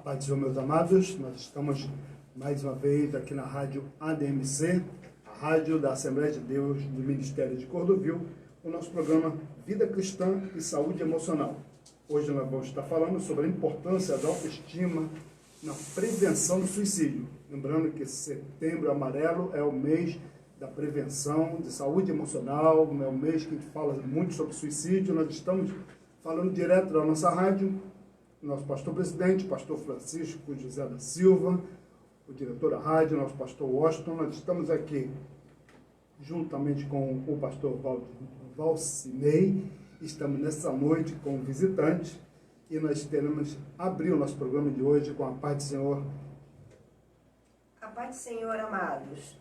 Paz do Senhor, meus amados, nós estamos mais uma vez aqui na Rádio ADMC, a Rádio da Assembleia de Deus do Ministério de Cordovil, o nosso programa Vida Cristã e Saúde Emocional. Hoje nós vamos estar falando sobre a importância da autoestima na prevenção do suicídio. Lembrando que Setembro Amarelo é o mês da prevenção de saúde emocional, é o mês que a gente fala muito sobre suicídio. Nós estamos falando direto da nossa rádio, nosso pastor-presidente, pastor Francisco José da Silva, o diretor da rádio, nosso pastor Washington. Nós estamos aqui juntamente com o pastor Valcinei. Estamos nessa noite com um visitante e nós teremos abrir o nosso programa de hoje com a paz do Senhor. A paz do Senhor, amados.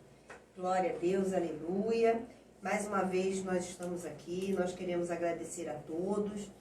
Glória a Deus, aleluia. Mais uma vez nós estamos aqui, nós queremos agradecer a todos.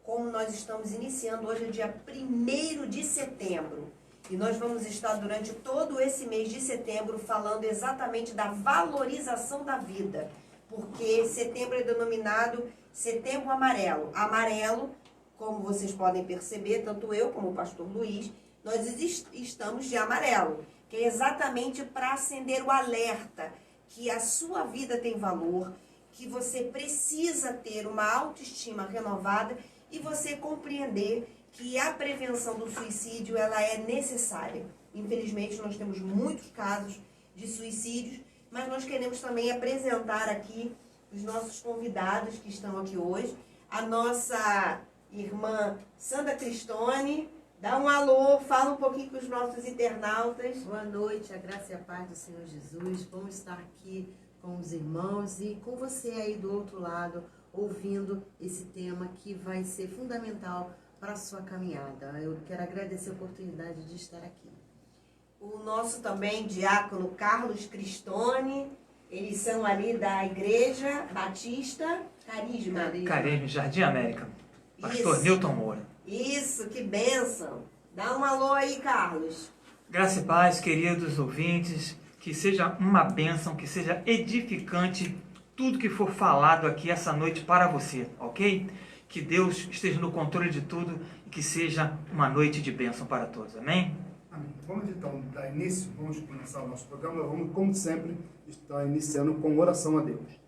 Como nós estamos iniciando hoje, é dia 1º de setembro, e nós vamos estar durante todo esse mês de setembro falando exatamente da valorização da vida, porque setembro é denominado Setembro Amarelo. Amarelo, como vocês podem perceber, tanto eu como o pastor Luiz, nós estamos de amarelo, que é exatamente para acender o alerta que a sua vida tem valor, que você precisa ter uma autoestima renovada e você compreender que a prevenção do suicídio ela é necessária. Infelizmente, nós temos muitos casos de suicídios, mas nós queremos também apresentar aqui os nossos convidados que estão aqui hoje. A nossa irmã Sandra Cristone, dá um alô, fala um pouquinho com os nossos internautas. Boa noite, a graça e a paz do Senhor Jesus. Vamos estar aqui com os irmãos e com você aí do outro lado, ouvindo esse tema que vai ser fundamental para a sua caminhada. Eu quero agradecer a oportunidade de estar aqui. O nosso também diácono Carlos Cristone, eles são ali da Igreja Batista Carisma. Carisma, Jardim América. Pastor Isso. Newton Moura. Isso, que bênção. Dá um alô aí, Carlos. Graça e paz, queridos ouvintes, que seja uma bênção, que seja edificante tudo que for falado aqui essa noite para você, ok? Que Deus esteja no controle de tudo e que seja uma noite de bênção para todos, amém? Amém. Vamos então dar início, vamos começar o nosso programa. Vamos, como sempre, estar iniciando com oração a Deus.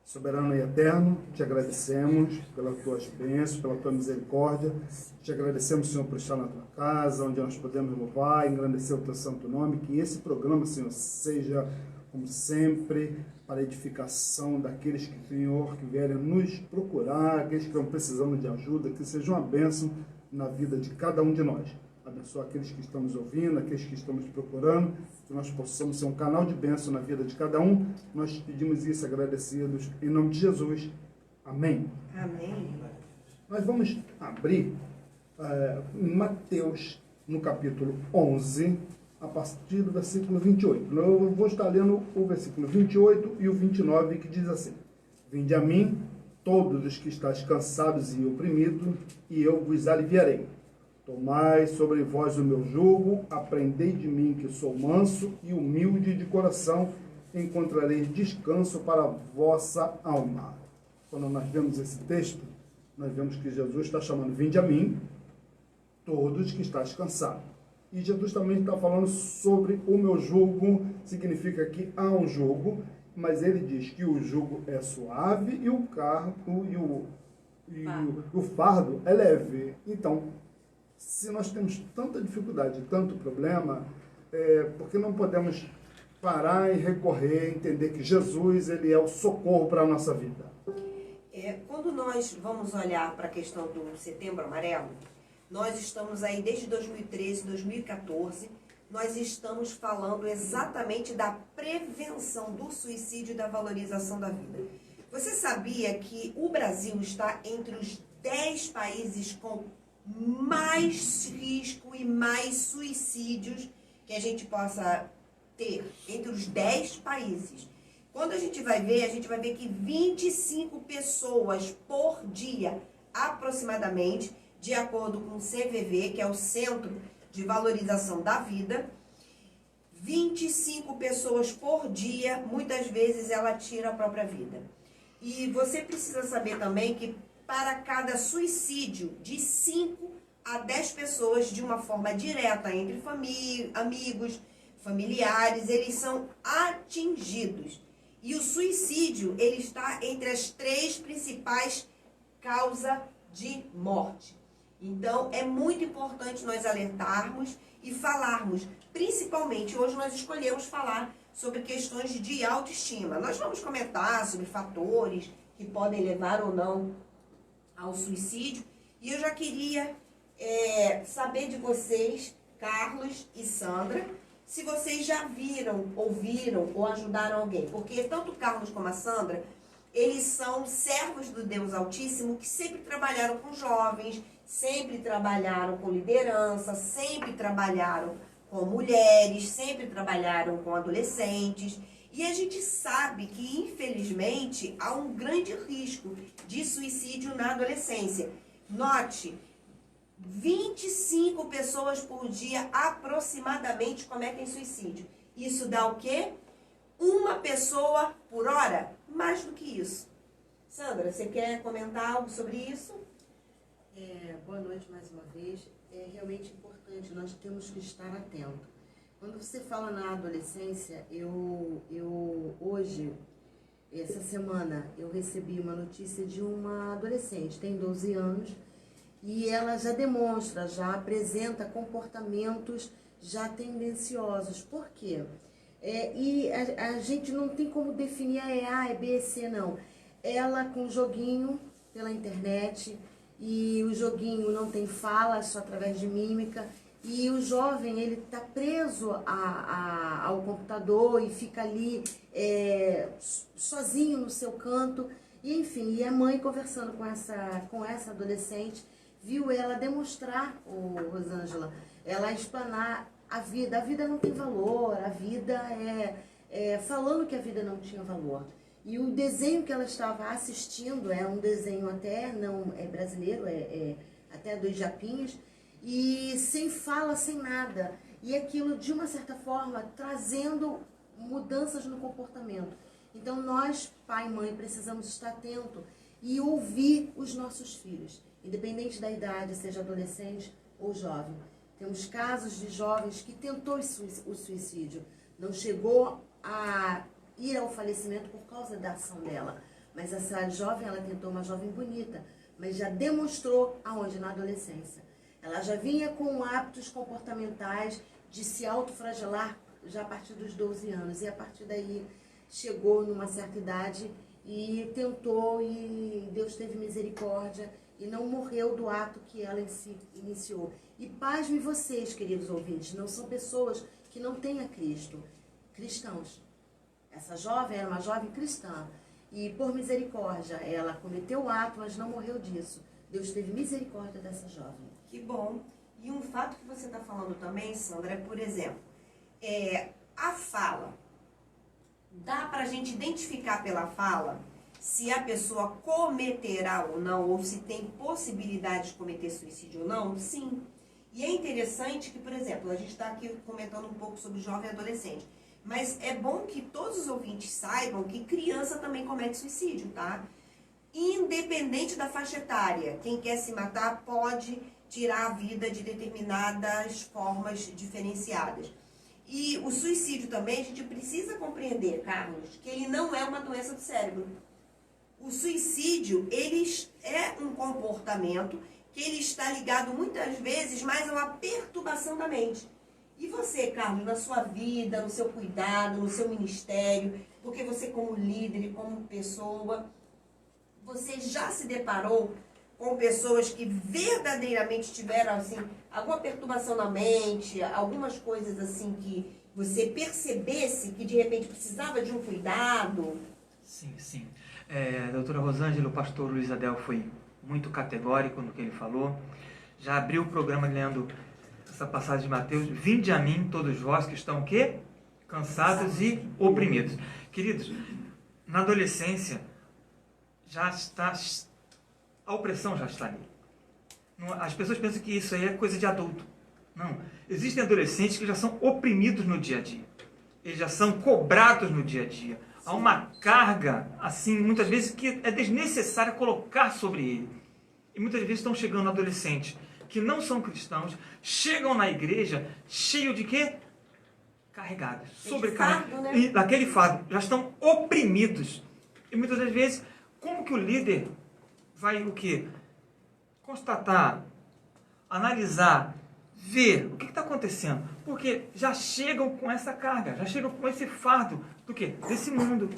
Soberano e eterno, te agradecemos pelas tuas bênçãos, pela tua misericórdia. Te agradecemos, Senhor, por estar na tua casa, onde nós podemos louvar, engrandecer o teu santo nome. Que esse programa, Senhor, seja, como sempre, para a edificação daqueles que, Senhor, que vierem nos procurar, aqueles que estão precisando de ajuda, que seja uma bênção na vida de cada um de nós. Abençoa aqueles que estamos ouvindo, aqueles que estamos procurando, que nós possamos ser um canal de bênção na vida de cada um. Nós pedimos isso agradecidos em nome de Jesus. Amém. Amém. Nós vamos abrir em Mateus, no capítulo 11, a partir do versículo 28. Eu vou estar lendo o versículo 28 e o 29, que diz assim: Vinde a mim, todos os que estáis cansados e oprimidos, e eu vos aliviarei. Tomai sobre vós o meu jugo, aprendei de mim que sou manso e humilde de coração, encontrareis descanso para a vossa alma. Quando nós vemos esse texto, nós vemos que Jesus está chamando, vinde a mim, todos que estáis cansados. E Jesus também está falando sobre o meu jugo, significa que há um jugo, mas ele diz que o jugo é suave e o fardo é leve. Então, se nós temos tanta dificuldade, tanto problema, por que não podemos parar e recorrer, entender que Jesus ele é o socorro para a nossa vida? Quando nós vamos olhar para a questão do Setembro Amarelo, nós estamos aí desde 2013, 2014, nós estamos falando exatamente da prevenção do suicídio e da valorização da vida. Você sabia que o Brasil está entre os 10 países com mais risco e mais suicídios que a gente possa ter, entre os 10 países. Quando a gente vai ver que 25 pessoas por dia, aproximadamente, de acordo com o CVV, que é o Centro de Valorização da Vida, 25 pessoas por dia, muitas vezes ela tira a própria vida. E você precisa saber também que para cada suicídio, de 5 a 10 pessoas de uma forma direta entre amigos, familiares, eles são atingidos. E o suicídio, ele está entre as 3 principais causas de morte. Então, é muito importante nós alertarmos e falarmos, principalmente, hoje nós escolhemos falar sobre questões de autoestima. Nós vamos comentar sobre fatores que podem levar ou não ao suicídio. E eu já queria saber de vocês, Carlos e Sandra, se vocês já viram, ouviram ou ajudaram alguém. Porque tanto o Carlos como a Sandra, eles são servos do Deus Altíssimo que sempre trabalharam com jovens, sempre trabalharam com liderança, sempre trabalharam com mulheres, sempre trabalharam com adolescentes. E a gente sabe que, infelizmente, há um grande risco de suicídio na adolescência. Note, 25 pessoas por dia aproximadamente cometem suicídio. Isso dá o quê? Uma pessoa por hora? Mais do que isso. Sandra, você quer comentar algo sobre isso? Boa noite mais uma vez. É realmente importante, nós temos que estar atentos. Quando você fala na adolescência, eu hoje, essa semana, eu recebi uma notícia de uma adolescente, tem 12 anos, e ela já demonstra, já apresenta comportamentos já tendenciosos. Por quê? E a gente não tem como definir A, é B, é C, não. Ela com joguinho pela internet, e o joguinho não tem fala, só através de mímica, e o jovem, ele está preso ao computador e fica ali sozinho no seu canto, e enfim, e a mãe conversando com essa adolescente, viu ela demonstrar, Rosângela, ela explanar a vida não tem valor, a vida falando que a vida não tinha valor. E o desenho que ela estava assistindo é um desenho até, não é brasileiro, até dos japinhas, e sem fala, sem nada. E aquilo, de uma certa forma, trazendo mudanças no comportamento. Então nós, pai e mãe, precisamos estar atentos e ouvir os nossos filhos, independente da idade, seja adolescente ou jovem. Temos casos de jovens que tentou o suicídio, não chegou a ir ao falecimento por causa da ação dela. Mas essa jovem, ela tentou, uma jovem bonita, mas já demonstrou aonde? Na adolescência. Ela já vinha com hábitos comportamentais de se autoflagelar já a partir dos 12 anos. E a partir daí chegou numa certa idade e tentou, e Deus teve misericórdia e não morreu do ato que ela iniciou. E pasmem vocês, queridos ouvintes, não são pessoas que não têm a Cristo, cristãos. Essa jovem era uma jovem cristã e, por misericórdia, ela cometeu o ato, mas não morreu disso. Deus teve misericórdia dessa jovem. Que bom. E um fato que você está falando também, Sandra, é, por exemplo, a fala. Dá para a gente identificar pela fala se a pessoa cometerá ou não, ou se tem possibilidade de cometer suicídio ou não? Sim. E é interessante que, por exemplo, a gente está aqui comentando um pouco sobre jovem e adolescente. Mas é bom que todos os ouvintes saibam que criança também comete suicídio, tá? Independente da faixa etária. Quem quer se matar pode tirar a vida de determinadas formas diferenciadas. E o suicídio também, a gente precisa compreender, Carlos, que ele não é uma doença do cérebro. O suicídio, ele é um comportamento que ele está ligado muitas vezes mais a uma perturbação da mente. E você, Carlos, na sua vida, no seu cuidado, no seu ministério, porque você como líder e como pessoa, você já se deparou com pessoas que verdadeiramente tiveram, assim, alguma perturbação na mente, algumas coisas assim que você percebesse que de repente precisava de um cuidado? Sim, sim. Doutora Rosângela, o pastor Luiz Adel foi muito categórico no que ele falou. Já abriu o programa lendo essa passagem de Mateus: vinde a mim todos vós que estão o quê? Cansados e oprimidos. Queridos, na adolescência já está, a opressão já está ali. As pessoas pensam que isso aí é coisa de adulto. Não. Existem adolescentes que já são oprimidos no dia a dia. Eles já são cobrados no dia a dia. Há uma carga, assim, muitas vezes que é desnecessária colocar sobre ele. E muitas vezes estão chegando adolescentes que não são cristãos, chegam na igreja cheio de quê? Carregados, sobrecarregados. Fardo, né? E daquele fardo, já estão oprimidos. E muitas das vezes, como que o líder vai o quê? Constatar, analisar, ver o que está acontecendo? Porque já chegam com essa carga, já chegam com esse fardo do quê? Desse mundo.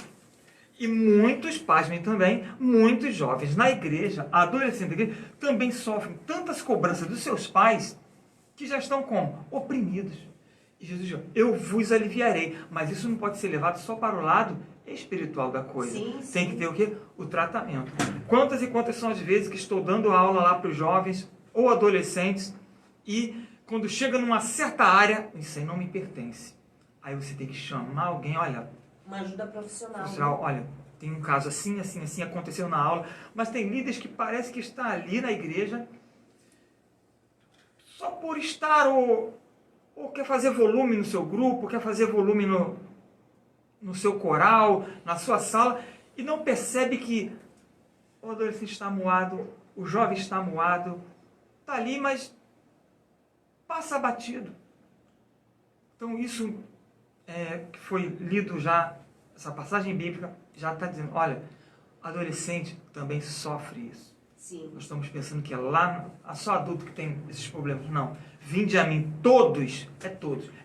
E muitos, pasmem também, muitos jovens na igreja, adolescentes da igreja, também sofrem tantas cobranças dos seus pais que já estão como? Oprimidos. E Jesus diz, eu vos aliviarei. Mas isso não pode ser levado só para o lado espiritual da coisa. Sim, Tem sim. que ter o quê? O tratamento. Quantas e quantas são as vezes que estou dando aula lá para os jovens ou adolescentes e quando chega numa certa área, isso aí não me pertence. Aí você tem que chamar alguém, olha, Uma ajuda profissional. profissional, olha, tem um caso assim, assim, assim, aconteceu na aula, mas tem líderes que parece que está ali na igreja só por estar ou quer fazer volume no seu grupo, quer fazer volume no seu coral, na sua sala, e não percebe que o adolescente está moado, o jovem está moado, está ali, mas passa batido. Então isso que foi lido já, essa passagem bíblica, já está dizendo, olha, adolescente também sofre isso. Sim. Nós estamos pensando que é lá, só adulto que tem esses problemas. Não. Vinde a mim, todos,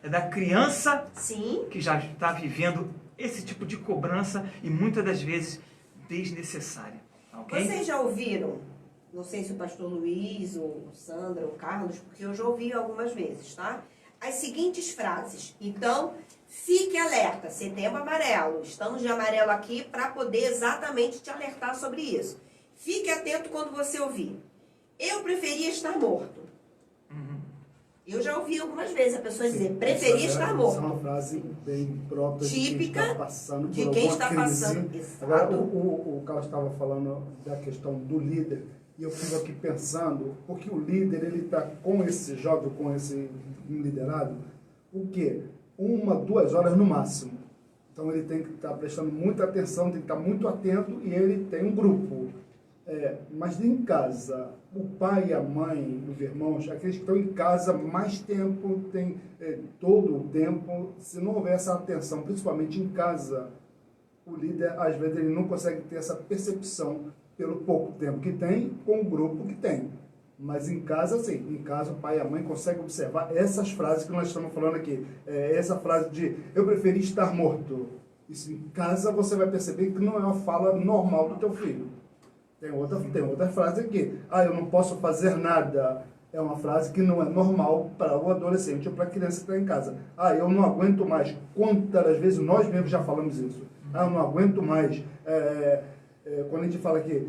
é da criança Sim. que já está vivendo esse tipo de cobrança e muitas das vezes desnecessária. Ok? Vocês já ouviram, não sei se o pastor Luiz, ou Sandra, ou Carlos, porque eu já ouvi algumas vezes, tá? As seguintes frases. Então, fique alerta, Setembro Amarelo. Estamos de amarelo aqui para poder exatamente te alertar sobre isso. Fique atento quando você ouvir. Eu preferia estar morto. Eu já ouvi algumas vezes a pessoa dizer, preferia estar Essa é morto. uma frase bem própria Típica de quem está passando por de alguma quem está crise. passando. Agora, Exato. o Carlos estava falando da questão do líder, e eu fico aqui pensando, porque o líder, ele está com esse jovem, com esse liderado, o quê? 1, 2 horas no máximo. Então ele tem que estar prestando muita atenção, tem que estar muito atento, e ele tem um grupo. Mas em casa, o pai e a mãe, os irmãos, aqueles que estão em casa mais tempo, tem todo o tempo, se não houver essa atenção, principalmente em casa, o líder, às vezes, ele não consegue ter essa percepção pelo pouco tempo que tem com o grupo que tem. Mas em casa, sim. Em casa, o pai e a mãe conseguem observar essas frases que nós estamos falando aqui. Essa frase de, eu preferi estar morto. Isso em casa você vai perceber que não é uma fala normal do teu filho. Tem outra frase aqui. Eu não posso fazer nada. É uma frase que não é normal para o adolescente ou para a criança que está em casa. Eu não aguento mais. Quantas vezes nós mesmos já falamos isso? Eu não aguento mais. Quando a gente fala que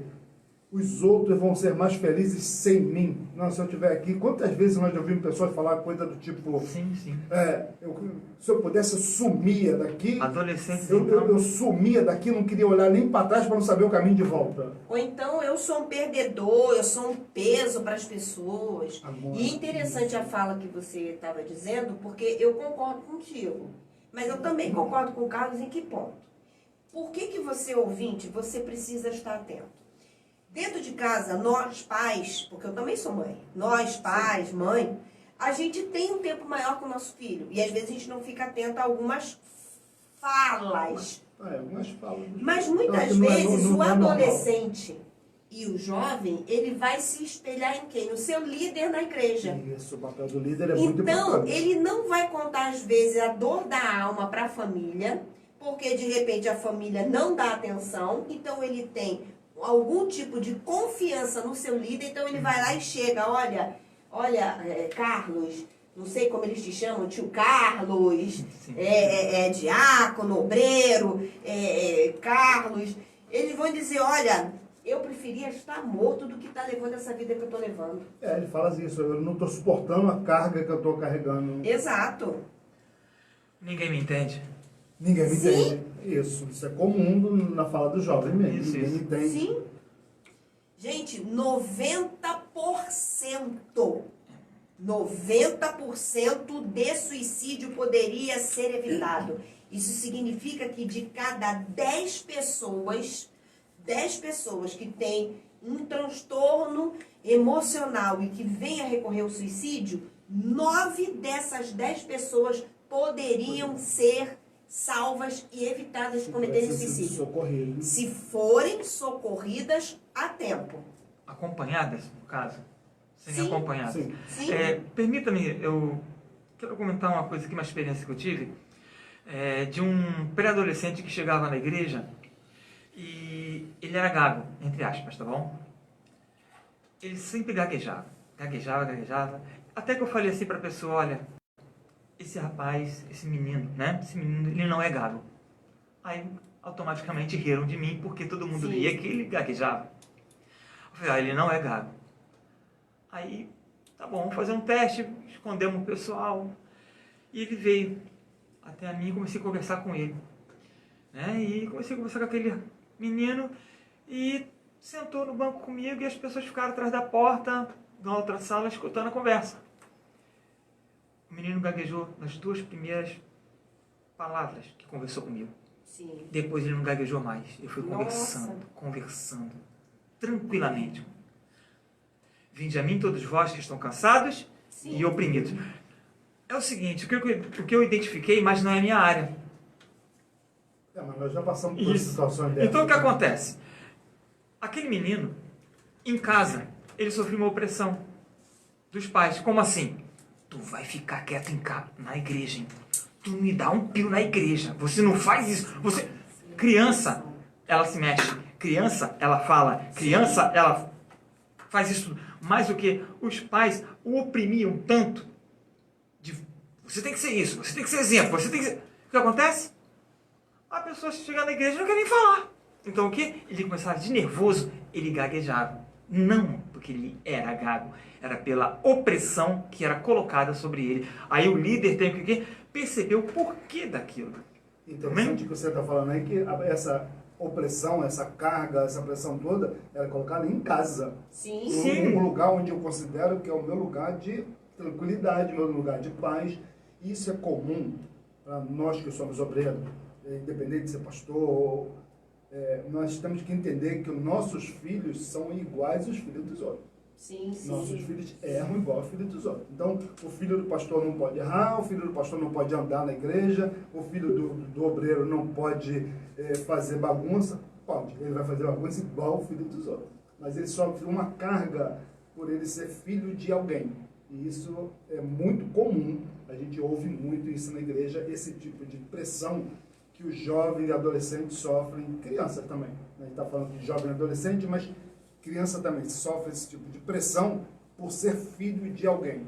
os outros vão ser mais felizes sem mim. Não, se eu estiver aqui, quantas vezes nós já ouvimos pessoas falar coisa do tipo... Sim, sim. Se eu pudesse, eu sumia daqui. Adolescentes, Eu sumia daqui, não queria olhar nem para trás para não saber o caminho de volta. Ou então eu sou um perdedor, eu sou um peso para as pessoas. Agora, E interessante a fala que você estava dizendo, porque eu concordo contigo. Mas eu também concordo com o Carlos em que ponto? Por que você, ouvinte, você precisa estar atento? Dentro de casa, nós pais, porque eu também sou mãe, nós pais, mãe, a gente tem um tempo maior com o nosso filho. E às vezes a gente não fica atento a algumas falas. Algumas falas. Mas muitas vezes o adolescente e o jovem, ele vai se espelhar em quem? No seu líder na igreja. Isso, o papel do líder é muito Então, importante. ele não vai contar às vezes a dor da alma para a família, porque de repente a família não dá atenção, então ele tem algum tipo de confiança no seu líder, então ele vai lá e chega, olha, Carlos, não sei como eles te chamam, tio Carlos, diácono, obreiro, Carlos, eles vão dizer, olha, eu preferia estar morto do que estar levando essa vida que eu estou levando. Ele fala isso, eu não estou suportando a carga que eu estou carregando. Exato. Ninguém me entende. Ninguém me Sim. entende. Isso é comum na fala do jovem mesmo. Isso. Ninguém me entende. Sim. Gente, 90% de suicídio poderia ser evitado. Isso significa que de cada 10 pessoas que têm um transtorno emocional e que venha recorrer ao suicídio, 9 dessas 10 pessoas poderiam ser salvas e evitadas de cometerem suicídio. Socorrido. Se forem socorridas a tempo. Acompanhadas, no caso? Sem Sim. acompanhadas. Sim. Sim? Permita-me, eu quero comentar uma coisa aqui, uma experiência que eu tive, de um pré-adolescente que chegava na igreja e ele era gago, entre aspas, tá bom? Ele sempre gaguejava, até que eu falei assim para a pessoa, olha, esse rapaz, esse menino, ele não é gago. Aí, automaticamente riram de mim, porque todo mundo Sim. via que ele gaguejava. Eu falei, ele não é gago. Aí, tá bom, vamos fazer um teste, escondemos o pessoal. E ele veio até a mim e comecei a conversar com ele. E comecei a conversar com aquele menino e sentou no banco comigo e as pessoas ficaram atrás da porta, na outra sala, escutando a conversa. O menino gaguejou nas 2 primeiras palavras que conversou comigo. Sim. Depois ele não gaguejou mais. Ele foi Nossa. conversando, tranquilamente. Vinde a mim todos vós que estão cansados Sim. e oprimidos. É o seguinte, o que eu identifiquei, mas não é a minha área. Mas nós já passamos por situações dessas. Então o que acontece? Aquele menino, em casa, ele sofreu uma opressão dos pais. Como assim? Tu vai ficar quieto na igreja, hein? Tu me dá um pio na igreja. Você não faz isso. Criança, ela se mexe. Criança, ela fala. Criança, ela faz isso. Mais do que os pais o oprimiam tanto. Você tem que ser isso. Você tem que ser exemplo. Você tem que ser... O que acontece? A pessoa chega na igreja e não quer nem falar. Então o que? Ele começava de nervoso, ele gaguejava. Não porque ele era gago, era pela opressão que era colocada sobre ele. Aí o líder tem que perceber o porquê daquilo. Interessante que você está falando aí que essa opressão, essa carga, essa pressão toda, era colocada em casa. Sim. Sim. Um lugar onde eu considero que é o meu lugar de tranquilidade, meu lugar de paz. Isso é comum para nós que somos obreiros, independente de ser pastor. Nós temos que entender que os nossos filhos são iguais aos filhos dos outros. Sim, sim. Nossos filhos erram igual aos filhos dos outros. Então, o filho do pastor não pode errar, o filho do pastor não pode andar na igreja, o filho do obreiro não pode fazer bagunça. Pode, ele vai fazer bagunça igual ao filho dos outros. Mas ele sofre uma carga por ele ser filho de alguém. E isso é muito comum, a gente ouve muito isso na igreja, esse tipo de pressão que os jovens e adolescentes sofrem, crianças também. A gente está falando de jovem e adolescente, mas criança também sofre esse tipo de pressão por ser filho de alguém.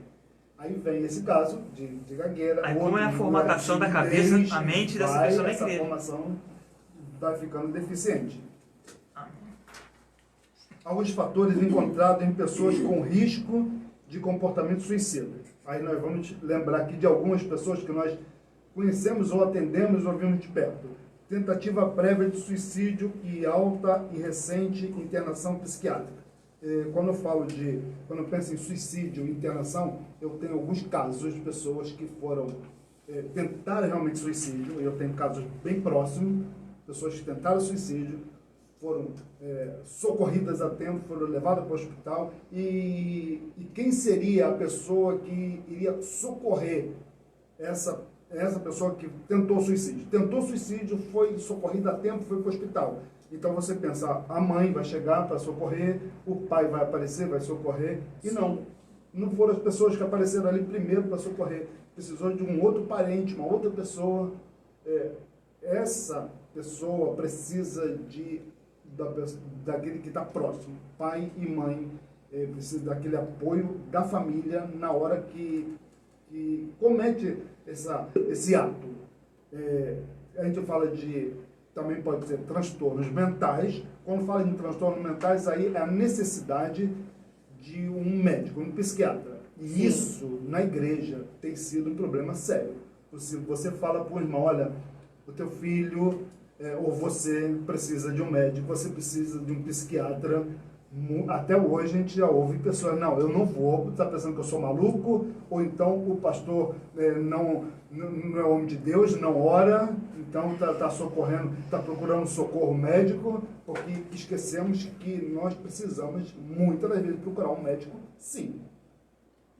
Aí vem esse caso de gagueira. Aí como é a formatação da cabeça, a mente dessa pessoa na igreja. Essa formação vai ficando deficiente. Alguns fatores encontrados em pessoas com risco de comportamento suicida. Aí nós vamos lembrar aqui de algumas pessoas que nós conhecemos ou atendemos ou vimos de perto. Tentativa prévia de suicídio e alta e recente internação psiquiátrica. Quando eu penso em suicídio e internação, eu tenho alguns casos de pessoas que foram tentaram realmente suicídio. Eu tenho casos bem próximos, pessoas que tentaram suicídio, foram socorridas a tempo, foram levadas para o hospital. E quem seria a pessoa que iria socorrer essa pessoa que tentou suicídio? Tentou suicídio, foi socorrida a tempo, foi para o hospital. Então você pensa, a mãe vai chegar para socorrer, o pai vai aparecer, vai socorrer. E não foram as pessoas que apareceram ali primeiro para socorrer. Precisou de um outro parente, uma outra pessoa. Essa pessoa precisa daquele que está próximo, pai e mãe, precisa daquele apoio da família na hora que comete esse ato. A gente fala também pode ser transtornos mentais. Quando fala em transtornos mentais, aí é a necessidade de um médico, um psiquiatra. E Sim. isso, na igreja, tem sido um problema sério. Se você fala para o irmão, olha, o teu filho ou você precisa de um médico, você precisa de um psiquiatra, Até hoje a gente já ouve pessoas, não, eu não vou, está pensando que eu sou maluco, ou então o pastor não é homem de Deus, não ora, então está socorrendo, está procurando socorro médico, porque esquecemos que nós precisamos, muitas das vezes, procurar um médico, sim.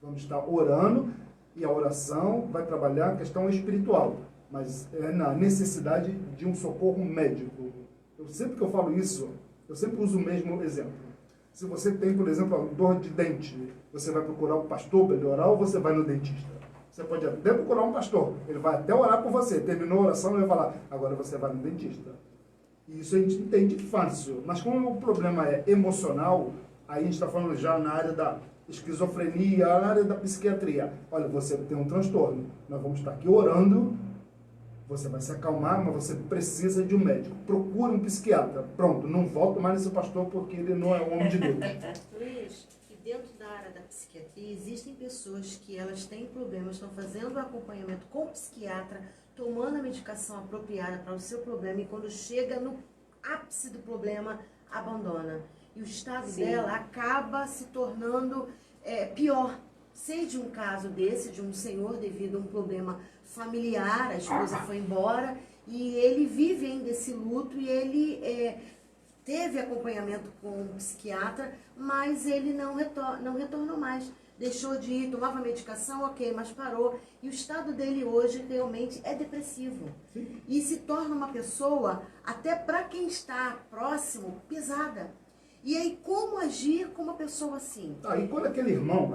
Vamos estar orando, e a oração vai trabalhar a questão espiritual, mas é na necessidade de um socorro médico. Sempre que eu falo isso, eu sempre uso o mesmo exemplo. Se você tem, por exemplo, dor de dente, você vai procurar um pastor para ele orar ou você vai no dentista? Você pode até procurar um pastor, ele vai até orar por você. Terminou a oração, ele vai falar, agora você vai no dentista. E isso a gente entende fácil. Mas como o problema é emocional, aí a gente está falando já na área da esquizofrenia, na área da psiquiatria. Olha, você tem um transtorno, nós vamos estar aqui orando, você vai se acalmar, mas você precisa de um médico. Procure um psiquiatra. Pronto, não volta mais nesse pastor porque ele não é um homem de Deus. Luiz, e dentro da área da psiquiatria, existem pessoas que elas têm problemas, estão fazendo o acompanhamento com o psiquiatra, tomando a medicação apropriada para o seu problema e quando chega no ápice do problema, abandona. E o estado dela acaba se tornando pior. Sei de um caso desse, de um senhor devido a um problema familiar, a esposa foi embora e ele vive ainda esse luto e ele teve acompanhamento com um psiquiatra, mas ele não retornou mais. Deixou de ir, tomava medicação, ok, mas parou. E o estado dele hoje realmente é depressivo. Sim. E se torna uma pessoa, até para quem está próximo, pesada. E aí, como agir com uma pessoa assim? E quando aquele irmão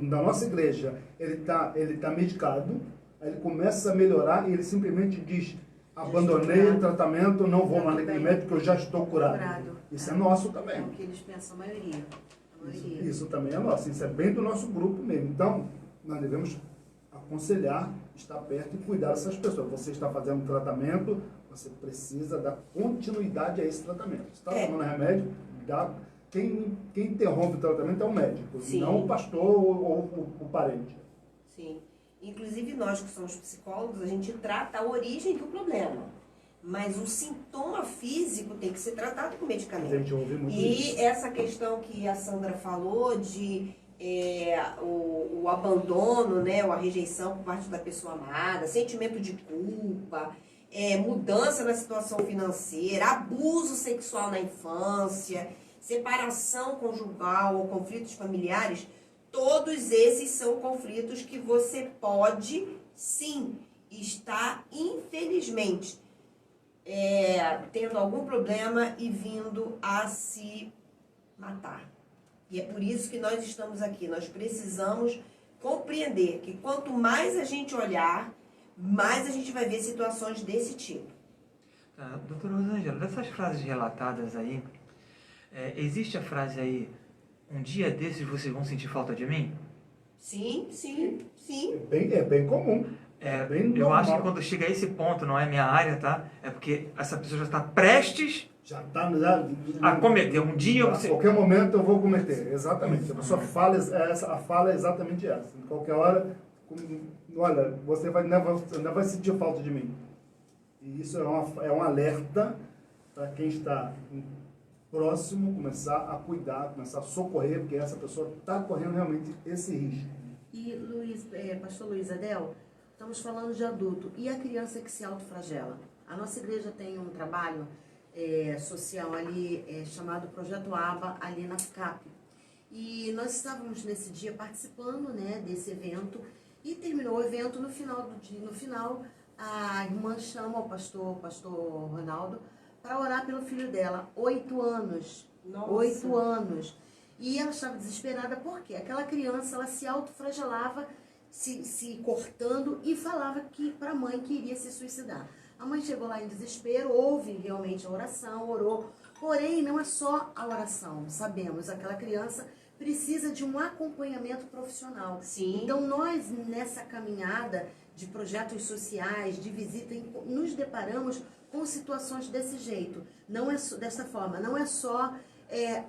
da nossa igreja, ele tá medicado, aí ele começa a melhorar e ele simplesmente diz, abandonei o tratamento, não vou mais naquele médico, eu já estou curado. Isso é nosso também. É o que eles pensam, a maioria. Isso também é nosso, isso é bem do nosso grupo mesmo. Então, nós devemos aconselhar, estar perto e cuidar dessas pessoas. Você está fazendo um tratamento, você precisa dar continuidade a esse tratamento. Você está tomando remédio, quem interrompe o tratamento é o médico, Sim. não o pastor ou o parente. Sim. Inclusive nós que somos psicólogos, a gente trata a origem do problema. Mas o sintoma físico tem que ser tratado com medicamento. A gente ouve muito isso. Essa questão que a Sandra falou de o abandono, né, ou a rejeição por parte da pessoa amada, sentimento de culpa, mudança na situação financeira, abuso sexual na infância, separação conjugal ou conflitos familiares, todos esses são conflitos que você pode, sim, estar, infelizmente, tendo algum problema e vindo a se matar. E é por isso que nós estamos aqui. Nós precisamos compreender que quanto mais a gente olhar, mais a gente vai ver situações desse tipo. Doutora Rosângela, dessas frases relatadas aí, existe a frase aí, um dia desses vocês vão sentir falta de mim? Sim, sim, sim. É bem comum. Bem eu normal. acho que quando chega a esse ponto, não é minha área, tá? É porque essa pessoa já está prestes a cometer. Um dia você... A qualquer momento eu vou cometer. Exatamente. A pessoa fala, a fala é exatamente essa. Em qualquer hora, olha, você ainda vai sentir falta de mim. E isso é um alerta para quem está próximo começar a cuidar, começar a socorrer, porque essa pessoa está correndo realmente esse risco. E pastor Luiz Adel, estamos falando de adulto. E a criança que se autoflagela? A nossa igreja tem um trabalho social ali chamado Projeto ABA, ali na FCAP. E nós estávamos nesse dia participando, né, desse evento e terminou o evento. No final, a irmã chama o pastor Ronaldo para orar pelo filho dela, 8 anos. Nossa. 8 anos. E ela estava desesperada porque aquela criança, ela se autoflagelava, se cortando e falava para a mãe que iria se suicidar. A mãe chegou lá em desespero, houve realmente a oração, orou. Porém, não é só a oração, sabemos, aquela criança precisa de um acompanhamento profissional. Sim. Então, nós, nessa caminhada de projetos sociais, de visita, nos deparamos com situações desse jeito. Não é dessa forma, não é só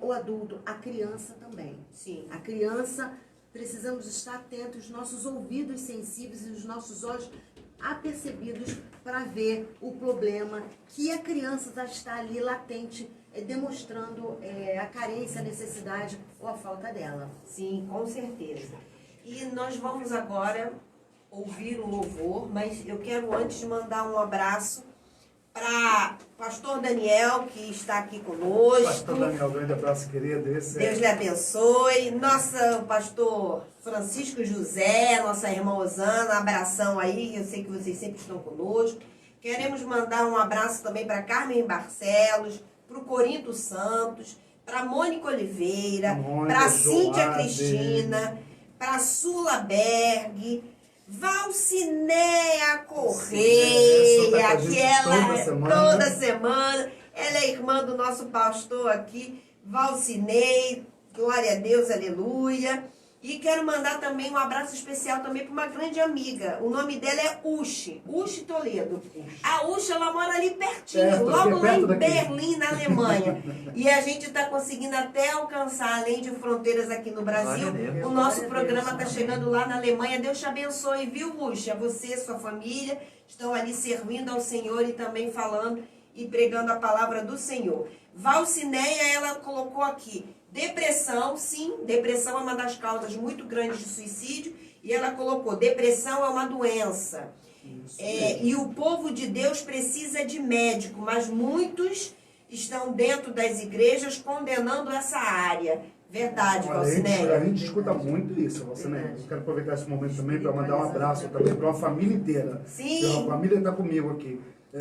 o adulto, a criança também. Sim. A criança, precisamos estar atentos, os nossos ouvidos sensíveis e os nossos olhos apercebidos para ver o problema que a criança já está ali latente demonstrando a carência, a necessidade ou a falta dela. Sim, com certeza. E nós vamos agora ouvir um louvor, mas eu quero antes mandar um abraço para pastor Daniel, que está aqui conosco. Pastor Daniel, grande abraço, querido. Deus lhe abençoe. Nossa, pastor Francisco José, nossa irmã Osana, abração aí, eu sei que vocês sempre estão conosco. Queremos mandar um abraço também para Carmen Barcelos, para o Corinto Santos, para Mônica Oliveira, para Cíntia Cristina, para Sula Berg, Valcinéia Correia, que ela toda semana, ela é irmã do nosso pastor aqui, Valcinei, glória a Deus, aleluia. E quero mandar também um abraço especial também para uma grande amiga. O nome dela é Ushi Toledo. A Ushi, ela mora ali pertinho, logo lá em Berlim, na Alemanha. E a gente está conseguindo até alcançar, além de fronteiras aqui no Brasil, o nosso programa está chegando lá na Alemanha. Deus te abençoe, viu, Ushi? A você, sua família, estão ali servindo ao Senhor e também falando e pregando a palavra do Senhor. Valcinéia, ela colocou aqui: depressão, sim, depressão é uma das causas muito grandes de suicídio, e ela colocou: depressão é uma doença. E o povo de Deus precisa de médico, mas muitos estão dentro das igrejas condenando essa área. Verdade, Valcinéia. A gente escuta muito isso, Valcinéia. Eu quero aproveitar esse momento também para mandar um abraço também para uma família inteira. Sim. A família está comigo aqui.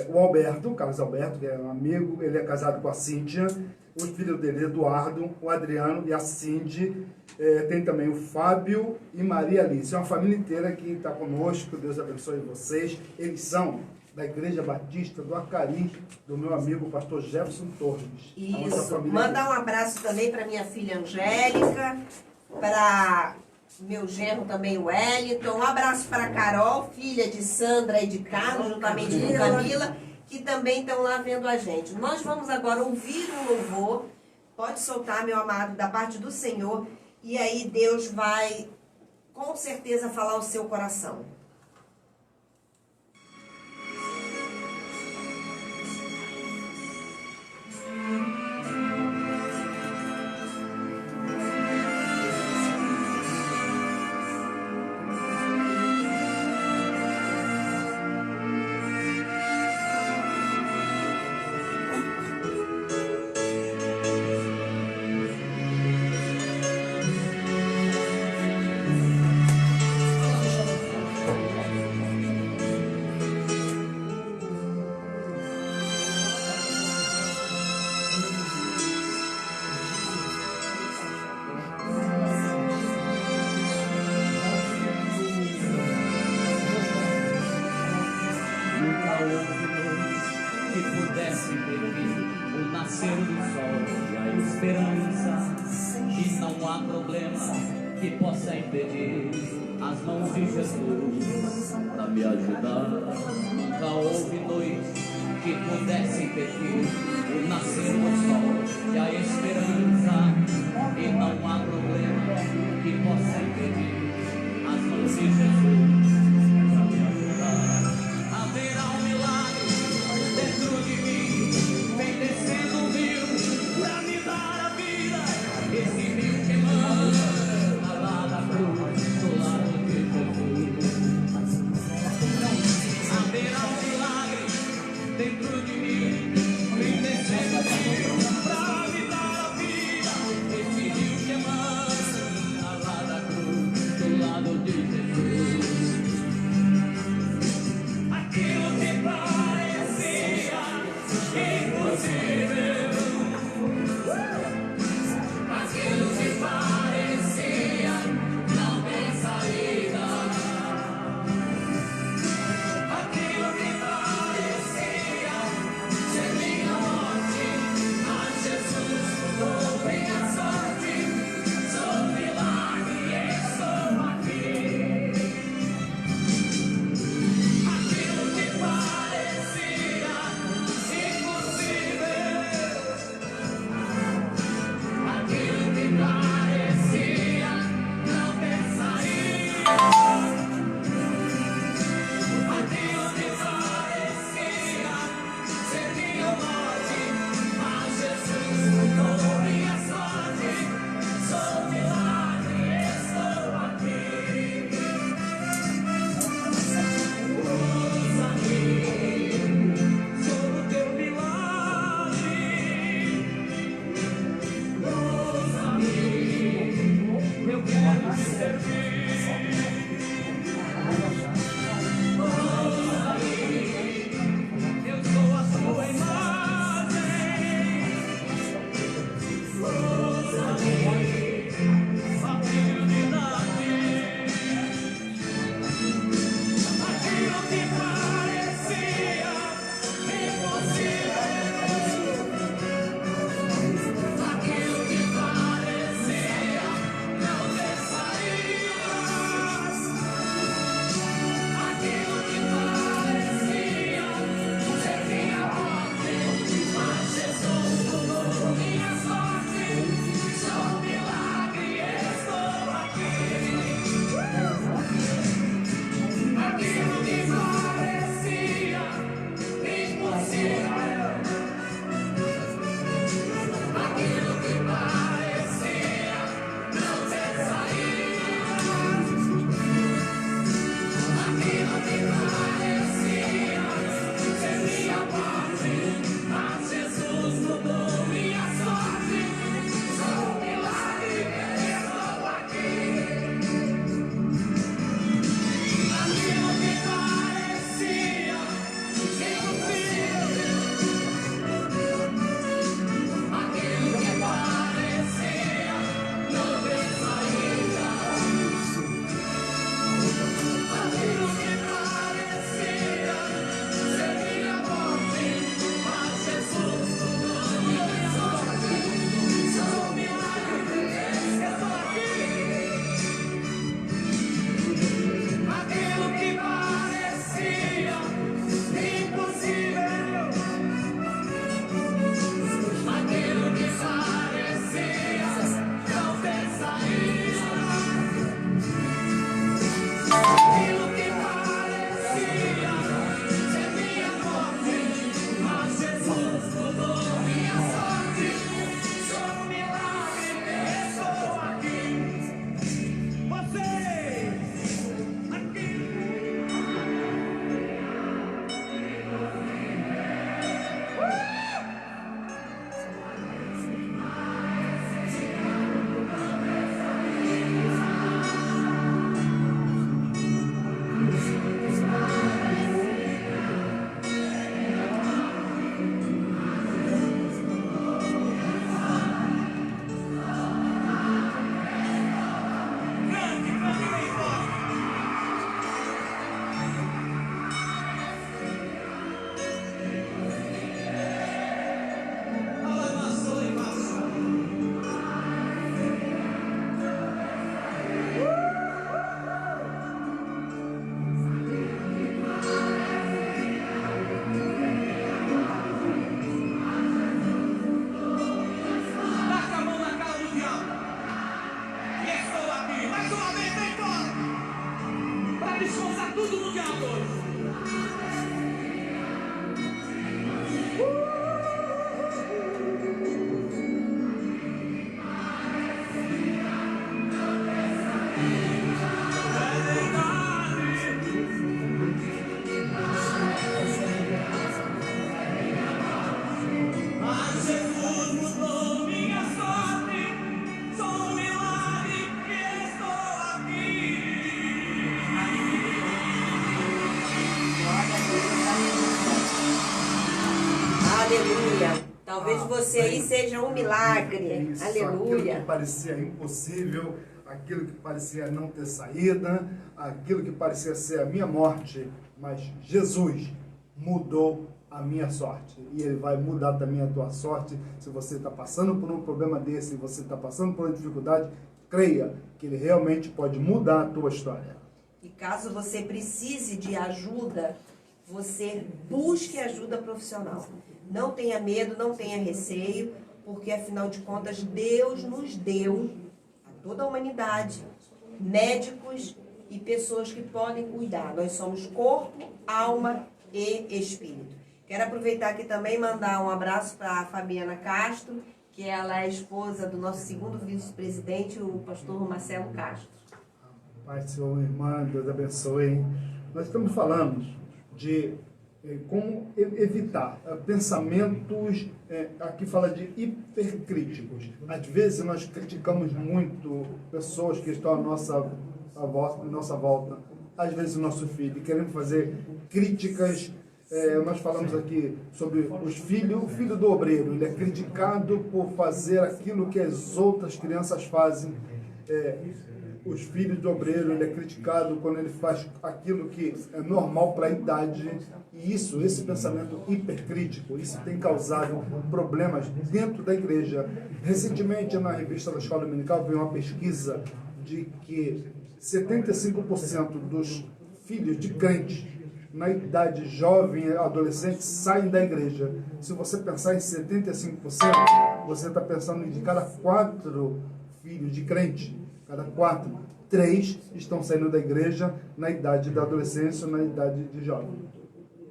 O Alberto, o Carlos Alberto, que é um amigo, ele é casado com a Cíntia. Os filhos dele, Eduardo, o Adriano e a Cindy. Tem também o Fábio e Maria Alice. É uma família inteira que está conosco. Deus abençoe vocês. Eles são da Igreja Batista do Acari, do meu amigo pastor Jefferson Torres. Isso. Mandar um abraço também para minha filha Angélica, para meu genro também, o Wellington. Um abraço para Carol, filha de Sandra e de Carlos, juntamente com Camila, que também estão lá vendo a gente. Nós vamos agora ouvir um louvor. Pode soltar, meu amado, da parte do Senhor. E aí Deus vai, com certeza, falar ao seu coração. Que pudesse prever o nascer do sol e a esperança, e não há problema que possa impedir as mãos de Jesus para me ajudar. Nunca houve noite que pudesse impedir o nascer do sol e a esperança, e não há problema que possa impedir as mãos de Jesus para me ajudar. Haverá um milagre dentro de mim, vem descendo um rio pra me dar a vida. Esse rio que emana lá da cruz, do lado de Jesus. Haverá um milagre dentro de mim, vem descendo um rio pra me dar a vida. Mais uma vez, vem fora! Para descansar tudo no dia 2. Mas Jesus mudou minha sorte. Sou um milagre que estou aqui. Aleluia. Talvez você aí seja um milagre. Isso, aquilo Aleluia. que parecia impossível, aquilo que parecia não ter saída, aquilo que parecia ser a minha morte, mas Jesus mudou a minha sorte. E Ele vai mudar também a tua sorte. Se você está passando por um problema desse, se você está passando por uma dificuldade, creia que Ele realmente pode mudar a tua história. E caso você precise de ajuda, você busque ajuda profissional. Não tenha medo, não tenha receio, porque afinal de contas Deus nos deu, a toda a humanidade, médicos e pessoas que podem cuidar. Nós somos corpo, alma e espírito. Quero aproveitar aqui também e mandar um abraço para a Fabiana Castro, que ela é a esposa do nosso segundo vice-presidente, o pastor Marcelo Castro. Pai, Senhor, irmã, Deus abençoe. Nós estamos falando de como evitar pensamentos, aqui fala de hipercríticos. Às vezes nós criticamos muito pessoas que estão à nossa volta, às vezes o nosso filho, queremos fazer críticas. Nós falamos aqui sobre o filho do obreiro, ele é criticado por fazer aquilo que as outras crianças fazem. Os filhos do obreiro, ele é criticado quando ele faz aquilo que é normal para a idade. E esse pensamento hipercrítico, isso tem causado problemas dentro da igreja. Recentemente, na revista da Escola Dominical, veio uma pesquisa de que 75% dos filhos de crentes na idade jovem, adolescente, saem da igreja. Se você pensar em 75%, você está pensando em de cada 4 filhos de crente, cada 4, 3 estão saindo da igreja na idade da adolescência ou na idade de jovem.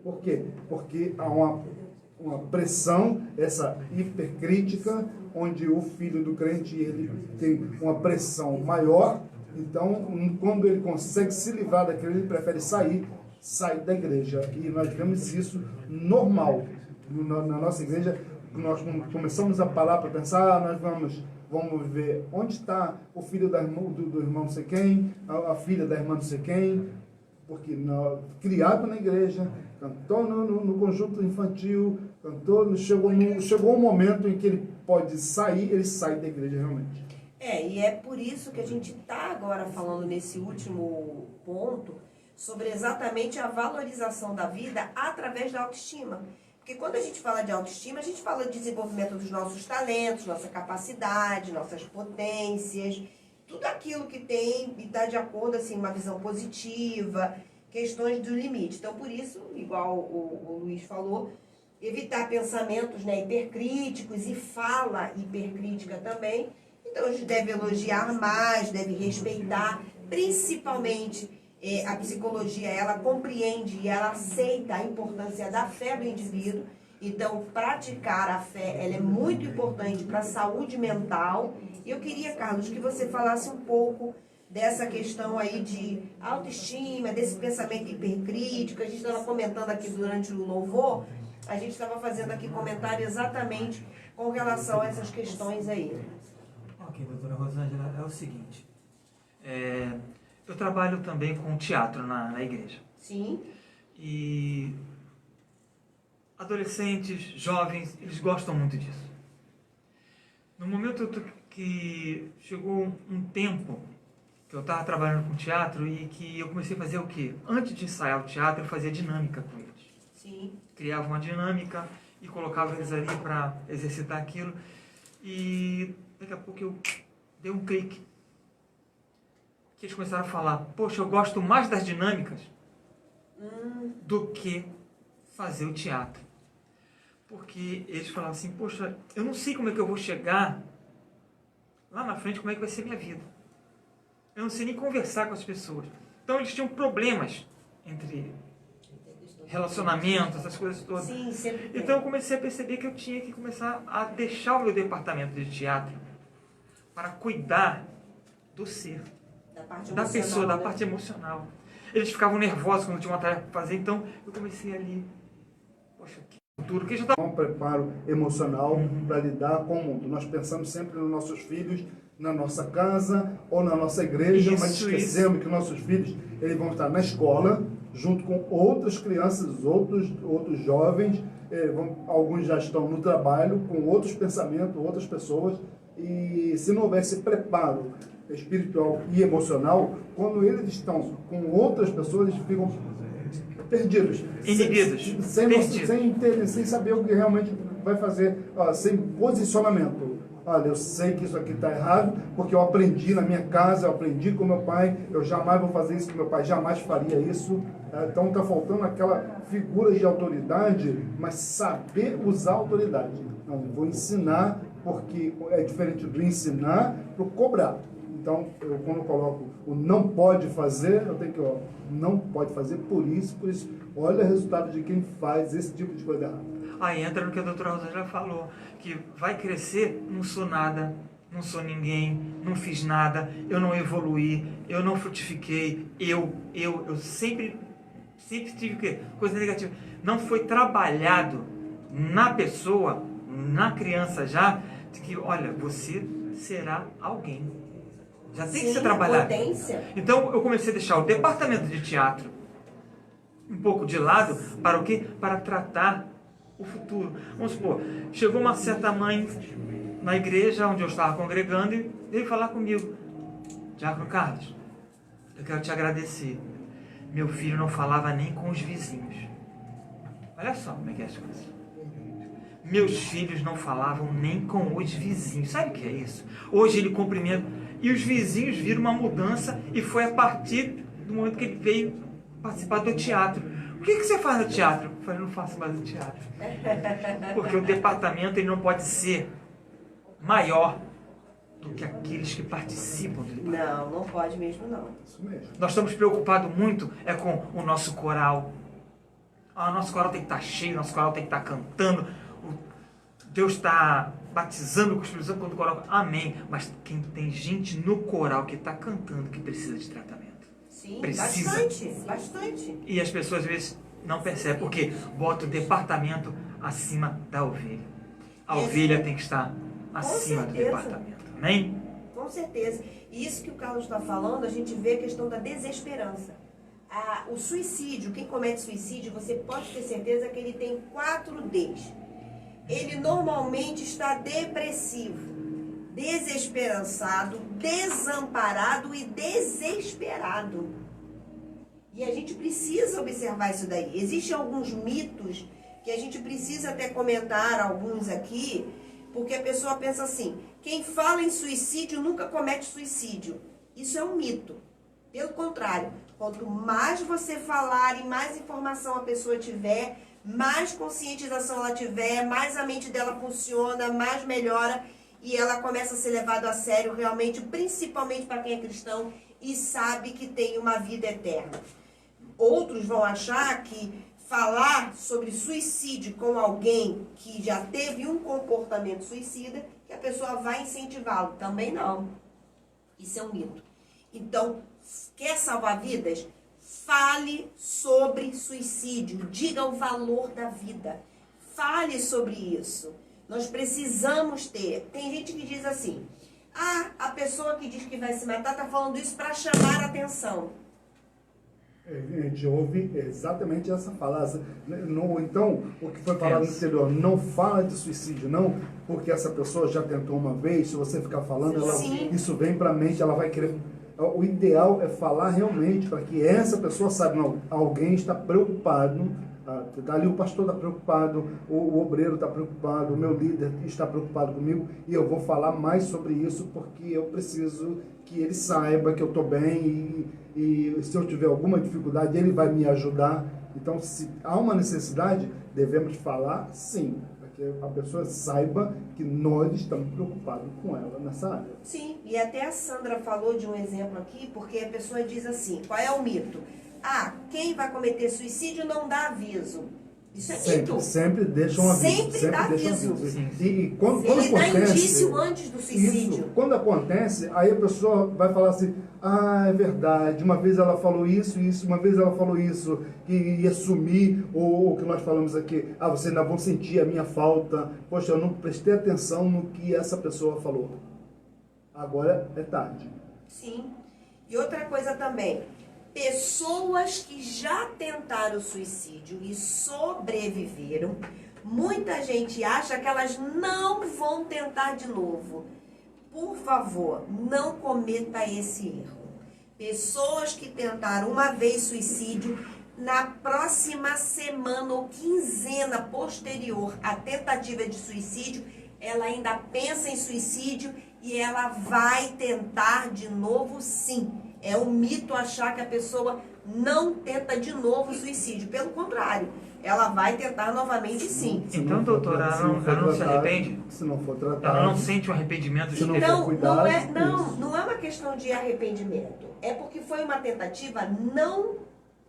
Por quê? Porque há uma pressão, essa hipercrítica, onde o filho do crente ele tem uma pressão maior. Então, quando ele consegue se livrar daquilo, ele prefere sair da igreja. E nós vemos isso normal na nossa igreja. Nós começamos a parar para pensar, nós vamos ver onde está o filho do irmão não sei quem, a filha da irmã não sei quem, porque criado na igreja, cantou no conjunto infantil, chegou um momento em que ele pode sair, ele sai da igreja realmente. E é por isso que a gente está agora falando nesse último ponto sobre exatamente a valorização da vida através da autoestima. Porque quando a gente fala de autoestima, a gente fala de desenvolvimento dos nossos talentos, nossa capacidade, nossas potências, tudo aquilo que tem e está de acordo, assim, uma visão positiva, questões do limite. Então, por isso, igual o Luiz falou, evitar pensamentos, né, hipercríticos e fala hipercrítica também. Então, a gente deve elogiar mais, deve respeitar, principalmente a psicologia, ela compreende e ela aceita a importância da fé do indivíduo. Então, praticar a fé, ela é muito importante para a saúde mental. E eu queria, Carlos, que você falasse um pouco dessa questão aí de autoestima, desse pensamento hipercrítico. A gente estava comentando aqui durante o louvor, a gente estava fazendo aqui comentário exatamente com relação a essas questões aí. Ok, doutora Rosângela, é o seguinte, eu trabalho também com teatro na igreja. Sim. E adolescentes, jovens, eles gostam muito disso. No momento que chegou um tempo que eu estava trabalhando com teatro e que eu comecei a fazer o quê? Antes de ensaiar o teatro, eu fazia dinâmica com eles. Sim. Criava uma dinâmica e colocava eles ali para exercitar aquilo. E daqui a pouco eu dei um clique. Que eles começaram a falar, poxa, eu gosto mais das dinâmicas do que fazer o teatro. Porque eles falavam assim, poxa, eu não sei como é que eu vou chegar lá na frente, como é que vai ser minha vida. eu não sei nem conversar com as pessoas. Então eles tinham problemas entre relacionamentos, essas coisas todas. Sim, sempre tem. Então eu comecei a perceber que eu tinha que começar a deixar o meu departamento de teatro para cuidar do ser, Da parte da emocional, pessoa, da né? parte emocional. Eles ficavam nervosos quando tinha uma tarefa para fazer, então eu comecei ali, poxa, que futuro, que já tá... Um preparo emocional para lidar com o mundo. Nós pensamos sempre nos nossos filhos, na nossa casa ou na nossa igreja, mas esquecemos que nossos filhos eles vão estar na escola, junto com outras crianças, outros jovens, alguns já estão no trabalho, com outros pensamentos, outras pessoas, e se não houvesse preparo espiritual e emocional, quando eles estão com outras pessoas, eles ficam perdidos, inibidos, sem saber o que realmente vai fazer, sem posicionamento. Olha, eu sei que isso aqui está errado, porque eu aprendi na minha casa, eu aprendi com meu pai, eu jamais vou fazer isso, que meu pai jamais faria isso. Então está faltando aquela figura de autoridade, mas saber usar a autoridade. Não, vou ensinar, porque é diferente do ensinar para o cobrar. Então, quando eu coloco o não pode fazer, eu tenho que, não pode fazer por isso. Olha o resultado de quem faz esse tipo de coisa errada. Aí entra no que a doutora Rosângela falou, que vai crescer, não sou nada, não sou ninguém, não fiz nada, eu não evoluí, eu não frutifiquei, eu sempre tive o quê? Coisa negativa. Não foi trabalhado na pessoa, na criança já, de que, olha, você será alguém. Já tem que ser trabalhado. Potência. Então eu comecei a deixar o departamento de teatro um pouco de lado para o quê? Para tratar o futuro. Vamos supor, chegou uma certa mãe na igreja onde eu estava congregando e veio falar comigo: Diácono Carlos, eu quero te agradecer. Meu filho não falava nem com os vizinhos. Olha só como é que é as coisas. Meus filhos não falavam nem com os vizinhos. Sabe o que é isso? Hoje ele cumprimenta. E os vizinhos viram uma mudança e foi a partir do momento que ele veio participar do teatro. O que você faz no teatro? Eu falei, não faço mais no teatro. Porque o departamento ele não pode ser maior do que aqueles que participam do departamento. Não pode mesmo não. Isso mesmo. Nós estamos preocupados muito com o nosso coral. O nosso coral tem que estar cheio, nosso coral tem que estar cantando. Deus está batizando com o Espírito Santo quando o coral... Amém. Mas tem gente no coral que está cantando que precisa de tratamento. Sim, Precisa. bastante. E as pessoas às vezes não percebem, porque bota o departamento acima da ovelha. A ovelha tem que estar acima do departamento. Amém? Com certeza. E isso que o Carlos está falando, a gente vê a questão da desesperança. O suicídio, quem comete suicídio, você pode ter certeza que ele tem 4 Ds. Ele normalmente está depressivo, desesperançado, desamparado e desesperado. E a gente precisa observar isso daí. Existem alguns mitos que a gente precisa até comentar, alguns aqui, porque a pessoa pensa assim: quem fala em suicídio nunca comete suicídio. Isso é um mito. Pelo contrário, quanto mais você falar e mais informação a pessoa tiver, mais conscientização ela tiver, mais a mente dela funciona, mais melhora e ela começa a ser levada a sério realmente, principalmente para quem é cristão e sabe que tem uma vida eterna. Outros vão achar que falar sobre suicídio com alguém que já teve um comportamento suicida, que a pessoa vai incentivá-lo. Também não. Isso é um mito. Então, quer salvar vidas? Fale sobre suicídio, diga o valor da vida, fale sobre isso. Nós precisamos ter. Tem gente que diz assim: a pessoa que diz que vai se matar está falando isso para chamar a atenção. A gente ouve exatamente essa fala. Então, o que foi falado no anterior, não fala de suicídio, não, porque essa pessoa já tentou uma vez. Se você ficar falando, isso vem para a mente, ela vai querer. O ideal é falar realmente para que essa pessoa saiba, não, alguém está preocupado, ali o pastor está preocupado, o obreiro está preocupado, o meu líder está preocupado comigo e eu vou falar mais sobre isso porque eu preciso que ele saiba que eu estou bem e se eu tiver alguma dificuldade ele vai me ajudar. Então, se há uma necessidade, devemos falar sim, para que a pessoa saiba que nós estamos preocupados com ela nessa área. Sim, e até a Sandra falou de um exemplo aqui, porque a pessoa diz assim, qual é o mito? Ah, quem vai cometer suicídio não dá aviso. Isso é mito. Sempre deixa um aviso. Sempre dá deixa um aviso. E quando Ele dá acontece... indício antes do suicídio. Isso, quando acontece, aí a pessoa vai falar assim, ah, é verdade, uma vez ela falou isso, uma vez ela falou isso, que ia sumir, ou o que nós falamos aqui, ah, vocês ainda vão sentir a minha falta, poxa, eu não prestei atenção no que essa pessoa falou. Agora é tarde. Sim. E outra coisa também, pessoas que já tentaram suicídio e sobreviveram, muita gente acha que elas não vão tentar de novo. Por favor, não cometa esse erro. Pessoas que tentaram uma vez suicídio, na próxima semana ou quinzena posterior à tentativa de suicídio, ela ainda pensa em suicídio e ela vai tentar de novo sim. É um mito achar que a pessoa não tenta de novo suicídio. Pelo contrário, ela vai tentar novamente sim. Então, doutora, ela não se arrepende? Se não for tratado... Ela não sente o arrependimento de ter Então, cuidado, não é uma questão de arrependimento. É porque foi uma tentativa não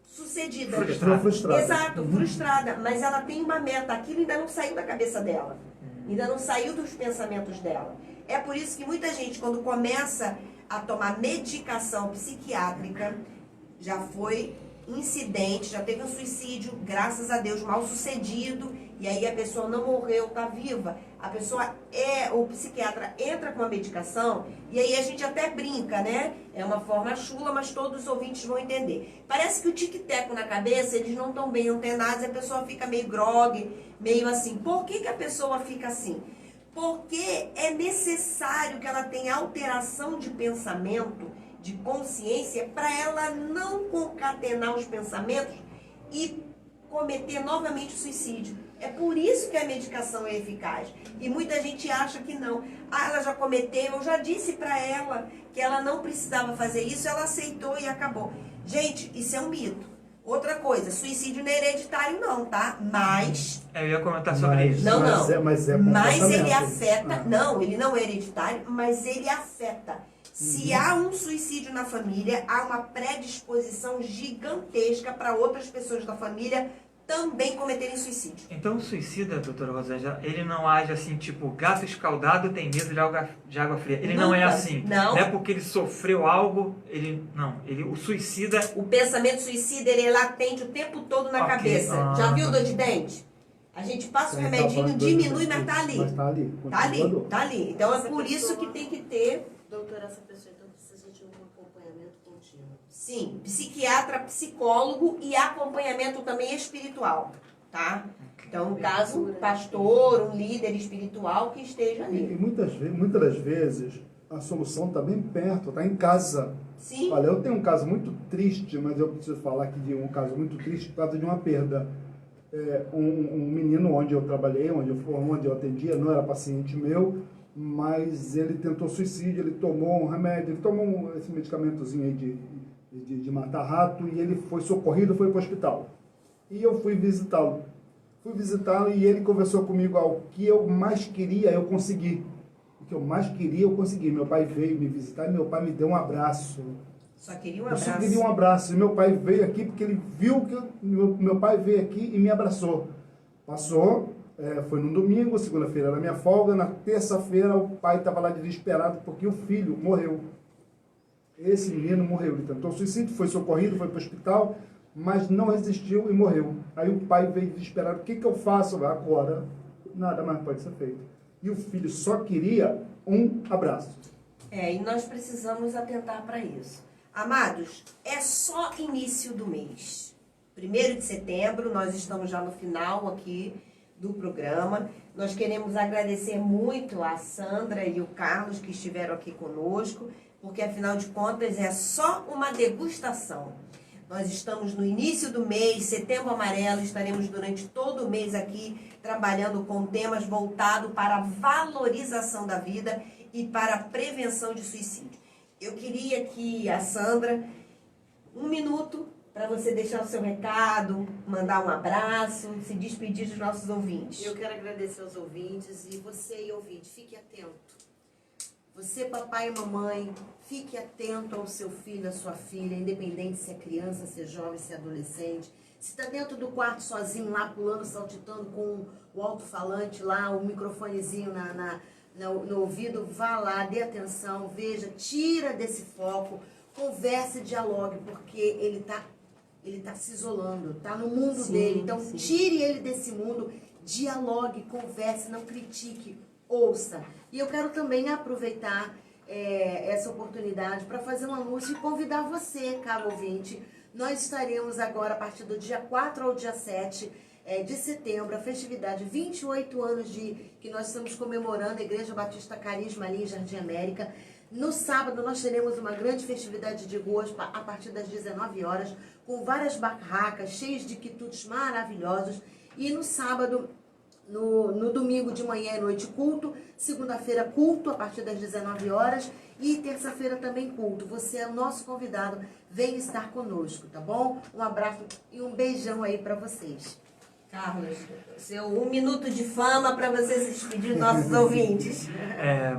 sucedida. Frustrada. Exato, frustrada. Mas ela tem uma meta. Aquilo ainda não saiu da cabeça dela. Ainda não saiu dos pensamentos dela. É por isso que muita gente, quando começa a tomar medicação psiquiátrica, já foi incidente, já teve um suicídio, graças a Deus, mal sucedido, e aí a pessoa não morreu, tá viva. A pessoa o psiquiatra entra com a medicação, e aí a gente até brinca, né? É uma forma chula, mas todos os ouvintes vão entender. Parece que o tic-teco na cabeça, eles não estão bem antenados, a pessoa fica meio grogue, meio assim. Por que a pessoa fica assim? Porque é necessário que ela tenha alteração de pensamento, de consciência, para ela não concatenar os pensamentos e cometer novamente o suicídio. É por isso que a medicação é eficaz. E muita gente acha que não. Ah, ela já cometeu, eu já disse para ela que ela não precisava fazer isso, ela aceitou e acabou. Gente, isso é um mito. Outra coisa, suicídio não é hereditário não, tá? Mas... Eu ia comentar sobre isso. Não. Mas ele afeta... Não, ele não é hereditário, mas ele afeta. Se há um suicídio na família, há uma predisposição gigantesca para outras pessoas da família também cometerem suicídio. Então o suicida, doutora Rosângela, ele não age assim, tipo, gato escaldado tem medo de água fria. Ele não é assim. Não é porque ele sofreu algo, o suicida... O pensamento suicida, ele é latente o tempo todo na cabeça. Já viu dor de dente? A gente passa o remedinho, diminui, mas tá ali. Mas tá ali. Tá ali. Então é por isso que tem que ter... Doutora, essa pessoa então precisa de um acompanhamento contínuo. Sim, psiquiatra, psicólogo e acompanhamento também espiritual, tá? Então, no caso, pastor, um líder espiritual que esteja ali. E muitas das vezes a solução está bem perto, está em casa. Sim. Olha, eu tenho um caso muito triste, mas eu preciso falar aqui de um caso muito triste por causa de uma perda. Um menino onde eu trabalhei, onde eu atendia, não era paciente meu, mas ele tentou suicídio, ele tomou um remédio, ele tomou esse medicamentozinho aí de matar rato, e ele foi socorrido, foi para o hospital. E eu fui visitá-lo. E ele conversou comigo, o que eu mais queria, eu consegui. O que eu mais queria, eu consegui. Meu pai veio me visitar e meu pai me deu um abraço. Só queria um Eu abraço. só queria um abraço. E meu pai veio aqui porque ele viu que meu pai veio aqui e me abraçou. Passou, foi no domingo, segunda-feira era minha folga, na terça-feira o pai estava lá desesperado porque o filho morreu. Esse menino morreu. Ele tentou suicídio, foi socorrido, foi para o hospital, mas não resistiu e morreu. Aí o pai veio desesperado. O que eu faço agora? Nada mais pode ser feito. E o filho só queria um abraço. E nós precisamos atentar para isso. Amados, é só início do mês. 1º de setembro, nós estamos já no final aqui do programa. Nós queremos agradecer muito a Sandra e o Carlos que estiveram aqui conosco, porque afinal de contas é só uma degustação. Nós estamos no início do mês, Setembro Amarelo, estaremos durante todo o mês aqui trabalhando com temas voltados para a valorização da vida e para a prevenção de suicídio. Eu queria que a Sandra, 1 minuto, para você deixar o seu recado, mandar um abraço, se despedir dos nossos ouvintes. Eu quero agradecer aos ouvintes e você, ouvinte, fique atento. Você, papai e mamãe, fique atento ao seu filho, à sua filha, independente se é criança, se é jovem, se é adolescente. Se está dentro do quarto sozinho lá, pulando, saltitando com o alto-falante lá, o microfonezinho no ouvido, vá lá, dê atenção, veja, tira desse foco, converse, dialogue, porque ele tá se isolando, tá no mundo dele. Então, tire ele desse mundo, dialogue, converse, não critique, ouça. E eu quero também aproveitar essa oportunidade para fazer um anúncio e convidar você, caro ouvinte. Nós estaremos agora, a partir do dia 4 ao dia 7 de setembro, a festividade 28 anos que nós estamos comemorando a Igreja Batista Carisma ali em Jardim América. No sábado nós teremos uma grande festividade de ruas a partir das 19 horas, com várias barracas cheias de quitutes maravilhosos. E no sábado, no domingo de manhã e noite, culto. Segunda-feira, culto a partir das 19 horas. E terça-feira também culto. Você é o nosso convidado. Vem estar conosco, tá bom? Um abraço e um beijão aí para vocês. Carlos, seu 1 minuto de fama para você se despedir dos nossos ouvintes.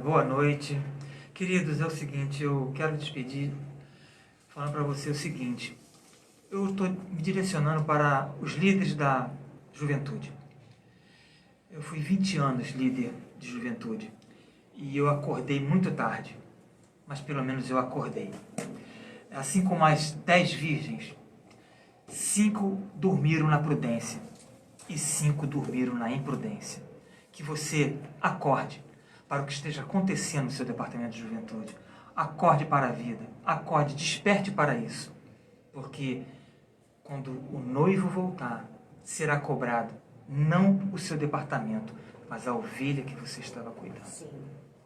Boa noite. Queridos, é o seguinte, eu quero despedir falando para você o seguinte. Eu estou me direcionando para os líderes da juventude. Eu fui 20 anos líder de juventude e eu acordei muito tarde, mas pelo menos eu acordei. Assim como as 10 virgens, 5 dormiram na prudência e 5 dormiram na imprudência. Que você acorde para o que esteja acontecendo no seu departamento de juventude. Acorde para a vida, acorde, desperte para isso, porque quando o noivo voltar, será cobrado não o seu departamento, mas a ovelha que você estava cuidando. Sim.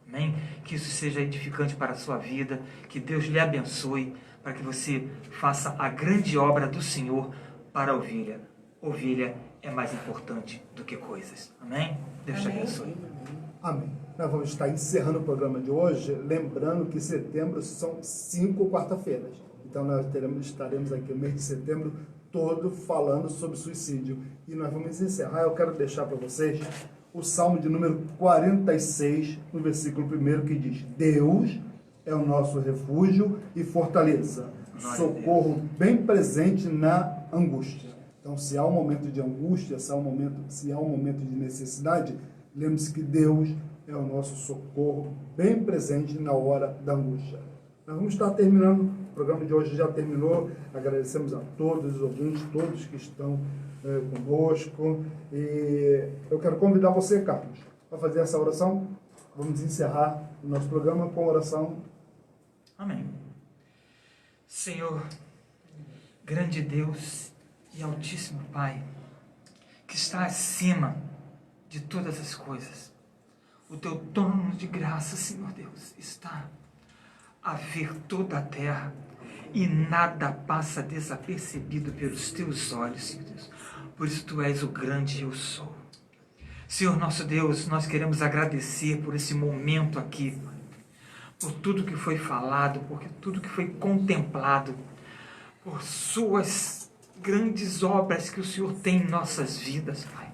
Amém? Que isso seja edificante para a sua vida, que Deus lhe abençoe, para que você faça a grande obra do Senhor para a ovelha. Ovelha é mais importante do que coisas. Amém? Deus te abençoe. Amém. Nós vamos estar encerrando o programa de hoje, lembrando que setembro são 5 quarta-feiras. Então nós estaremos aqui no mês de setembro todo falando sobre suicídio. E nós vamos encerrar. Eu quero deixar para vocês o Salmo de número 46, no versículo 1, que diz: Deus é o nosso refúgio e fortaleza, socorro bem presente na angústia. Então, se há um momento de angústia, se há um momento de necessidade, lembre-se que Deus é o nosso socorro bem presente na hora da angústia. Nós vamos estar terminando, o programa de hoje já terminou, agradecemos a todos os ouvintes, todos que estão conosco, e eu quero convidar você, Carlos, para fazer essa oração. Vamos encerrar o nosso programa com a oração. Amém. Senhor, grande Deus e altíssimo Pai, que está acima de todas as coisas, o teu trono de graça, Senhor Deus, está a ver toda a terra e nada passa desapercebido pelos teus olhos, Senhor Deus. Por isso tu és o grande eu sou. Senhor nosso Deus, nós queremos agradecer por esse momento aqui, Pai, por tudo que foi falado, por tudo que foi contemplado, por suas grandes obras que o Senhor tem em nossas vidas, Pai.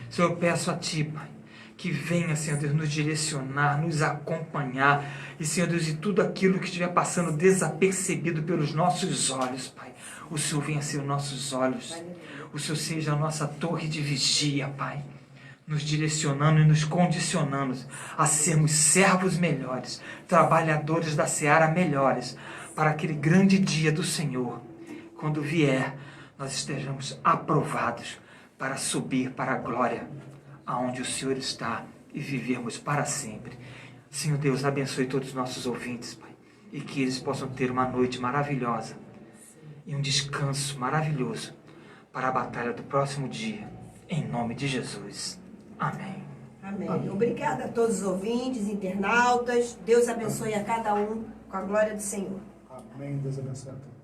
Senhor, eu peço a Ti, Pai, que venha, Senhor Deus, nos direcionar, nos acompanhar, e, Senhor Deus, de tudo aquilo que estiver passando desapercebido pelos nossos olhos, Pai, o Senhor venha ser os nossos olhos, o Senhor seja a nossa torre de vigia, Pai, nos direcionando e nos condicionando a sermos servos melhores, trabalhadores da seara melhores, para aquele grande dia do Senhor, quando vier, nós estejamos aprovados para subir para a glória, aonde o Senhor está, e vivermos para sempre. Senhor Deus, abençoe todos os nossos ouvintes, Pai, e que eles possam ter uma noite maravilhosa e um descanso maravilhoso para a batalha do próximo dia, em nome de Jesus. Amém. Amém. Obrigada a todos os ouvintes, internautas. Deus abençoe a cada um com a glória do Senhor. Amém. Deus abençoe a todos.